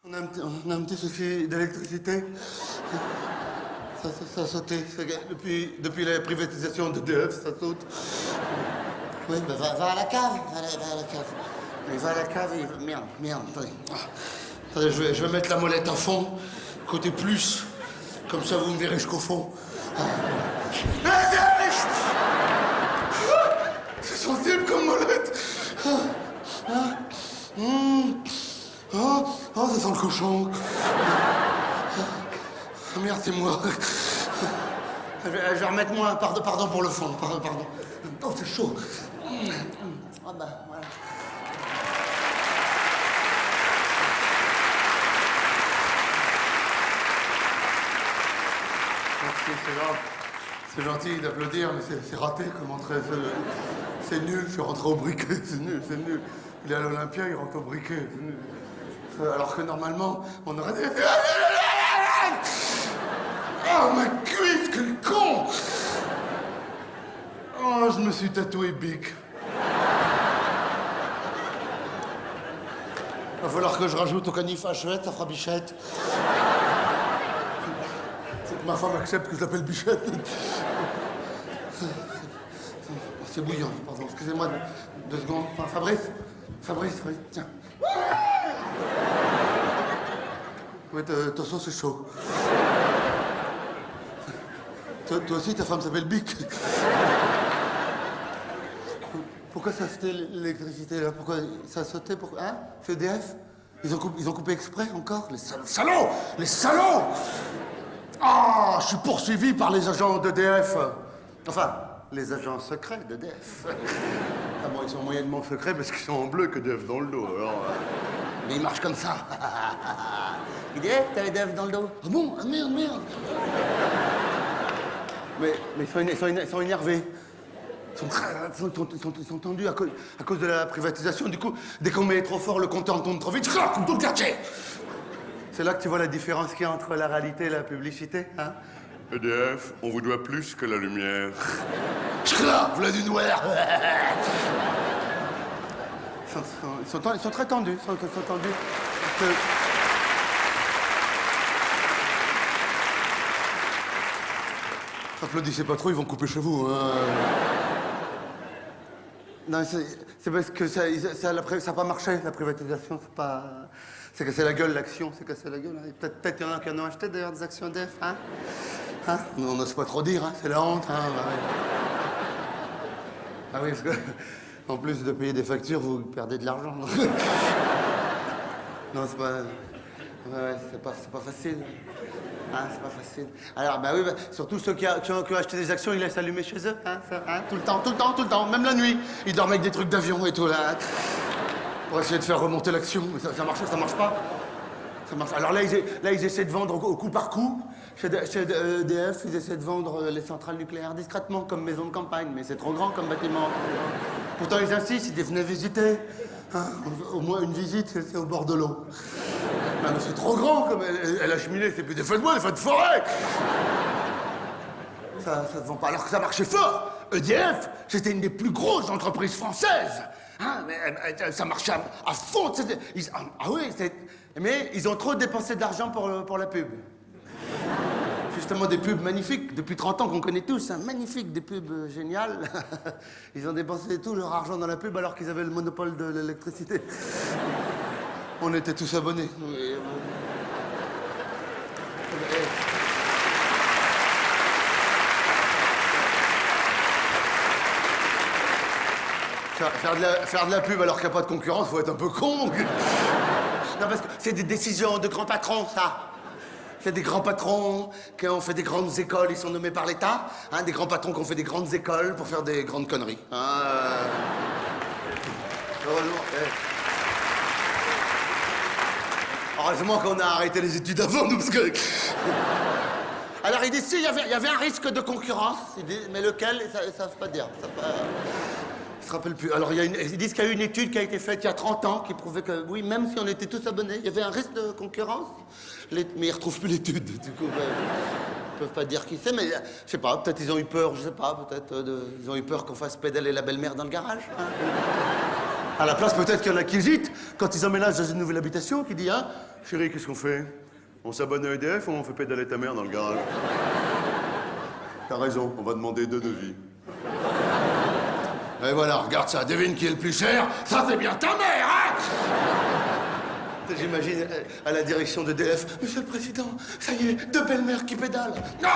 On a un petit souci d'électricité. Ça a sauté. Depuis la privatisation d'EDF, ça saute. Oui, bah va à la cave. Va à la cave. Mais va à la cave et... Merde, attendez. Attendez, je vais mettre la molette à fond, côté plus. Comme ça, vous me verrez jusqu'au fond. C'est sensible comme molette. Oh, ça sent le cochon. Merde, c'est moi. Je vais remettre moins. Pardon pour le fond. Pardon. Oh, c'est chaud. Ah bah, voilà. Merci, c'est gentil d'applaudir, mais c'est raté comme entrée. C'est nul, je suis rentré au briquet, c'est nul. Il est à l'Olympia, il rentre au briquet, c'est nul. Alors que normalement, on aurait dit... Oh, ma cuisse, quel con! Oh, je me suis tatoué Bic. Va falloir que je rajoute au canif Hachette, ça fera Bichette. Faut que ma femme accepte que je l'appelle Bichette. C'est bouillant, pardon, excusez-moi, 2 secondes. Enfin, Fabrice, oui, tiens. Oui, ta sauce c'est chaud. Toi aussi, ta femme s'appelle Bic. Pourquoi ça a sauté l'électricité, là? Pourquoi ça a sauté? Pourquoi? Hein? C'est EDF? Ils ont coupé exprès, encore? Les salauds! Les salauds! Ah, je suis poursuivi par les agents d'EDF. Enfin, les agents secrets d'EDF. Ah bon, ils sont moyennement secrets parce qu'ils sont en bleu que d'EDF dans le dos, alors... Mais ils marchent comme ça. Il dit, t'as EDF dans le dos. Ah bon? Ah merde. Mais ils sont énervés. Ils sont tendus à cause de la privatisation. Du coup, dès qu'on met trop fort, le compteur tourne trop vite, comme tout le quartier. C'est là que tu vois la différence qu'il y a entre la réalité et la publicité, hein? EDF, on vous doit plus que la lumière. Là, voilà du noir. Ils sont très tendus. Applaudissez pas trop, ils vont couper chez vous. Hein. Non, c'est parce que ça n'a pas marché, la privatisation. C'est cassé la gueule, l'action, c'est cassé la gueule. Hein. Peut-être qu'il y en a qui en ont acheté d'ailleurs des actions EDF. Hein? On n'ose pas trop dire, hein? C'est la honte. Hein? Ah oui, parce que, en plus de payer des factures, vous perdez de l'argent. Non, c'est pas... Ouais, c'est pas facile. Hein, c'est pas facile. Alors, bah oui, surtout ceux qui ont acheté des actions, ils laissent allumer chez eux. Hein, tout le temps, même la nuit. Ils dorment avec des trucs d'avion et tout, là. Pour essayer de faire remonter l'action. Mais ça marche pas. Ça marche. Alors là, ils essaient de vendre au coup par coup. Chez EDF, ils essaient de vendre les centrales nucléaires discrètement, comme maison de campagne. Mais c'est trop grand comme bâtiment. Pourtant, ils insistent, ils venaient visiter. Hein, au moins une visite, c'est au bord de l'eau. Non, mais c'est trop grand, comme elle a cheminé, c'est plus des feux de bois, des feux de forêt. Ça se vend pas, alors que ça marchait fort. EDF, c'était une des plus grosses entreprises françaises. Hein, mais ça marchait à fond. Mais ils ont trop dépensé d'argent pour la pub. Justement, des pubs magnifiques, depuis 30 ans qu'on connaît tous, hein, magnifiques, des pubs géniales. Ils ont dépensé tout leur argent dans la pub alors qu'ils avaient le monopole de l'électricité. On était tous abonnés. Faire de la pub alors qu'il n'y a pas de concurrence, faut être un peu con. Non, parce que c'est des décisions de grands patrons, ça. C'est des grands patrons qui ont fait des grandes écoles, ils sont nommés par l'État. Hein, des grands patrons qui ont fait des grandes écoles pour faire des grandes conneries. Heureusement qu'on a arrêté les études avant, nous, parce que... Alors, ils disent, si, il y avait un risque de concurrence, mais lequel, ils ne savent pas dire. Ils se rappellent plus. Alors, ils disent qu'il y a eu une étude qui a été faite il y a 30 ans qui prouvait que, oui, même si on était tous abonnés, il y avait un risque de concurrence. Mais ils ne retrouvent plus l'étude, du coup. Ils peuvent pas dire qui c'est, mais je sais pas, peut-être ils ont eu peur, je sais pas, peut-être ils ont eu peur qu'on fasse pédaler la belle-mère dans le garage. Hein. À la place, peut-être qu'il y en a qui hésitent quand ils emménagent dans une nouvelle habitation, qui dit, hein, Chérie, qu'est-ce qu'on fait? On s'abonne à EDF ou on fait pédaler ta mère dans le garage? T'as raison, on va demander 2 devis. et voilà, regarde ça, devine qui est le plus cher, ça c'est bien ta mère, hein. J'imagine à la direction d'EDF, Monsieur le Président, ça y est, 2 belles-mères qui pédalent. Non!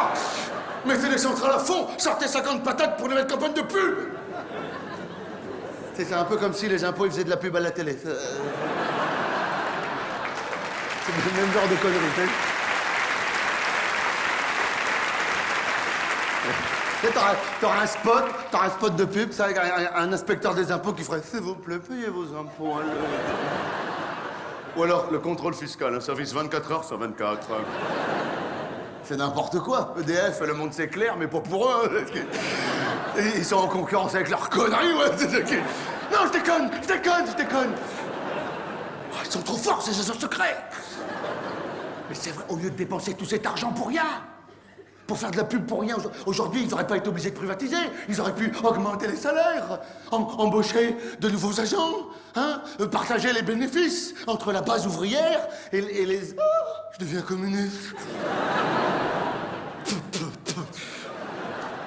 Mettez les centrales à fond, sortez 50 patates pour une nouvelle campagne de pub. C'est un peu comme si les impôts ils faisaient de la pub à la télé. C'est le même genre de conneries, tu sais. T'auras un spot de pub, ça, avec un inspecteur des impôts qui ferait « S'il vous plaît, payez vos impôts. Hein, Ou alors le contrôle fiscal, un service 24 heures sur 24. C'est n'importe quoi. EDF, le monde c'est clair, mais pas pour eux. Ils sont en concurrence avec leurs conneries, ouais. Non, je déconne. Oh, ils sont trop forts, ces agents secrets. Mais c'est vrai, au lieu de dépenser tout cet argent pour rien, pour faire de la pub pour rien, aujourd'hui, ils n'auraient pas été obligés de privatiser. Ils auraient pu augmenter les salaires, embaucher de nouveaux agents, hein, partager les bénéfices entre la base ouvrière et les... Oh, je deviens communiste.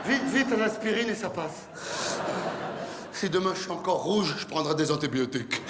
Vite, un aspirine et ça passe. Si demain je suis encore rouge, je prendrai des antibiotiques.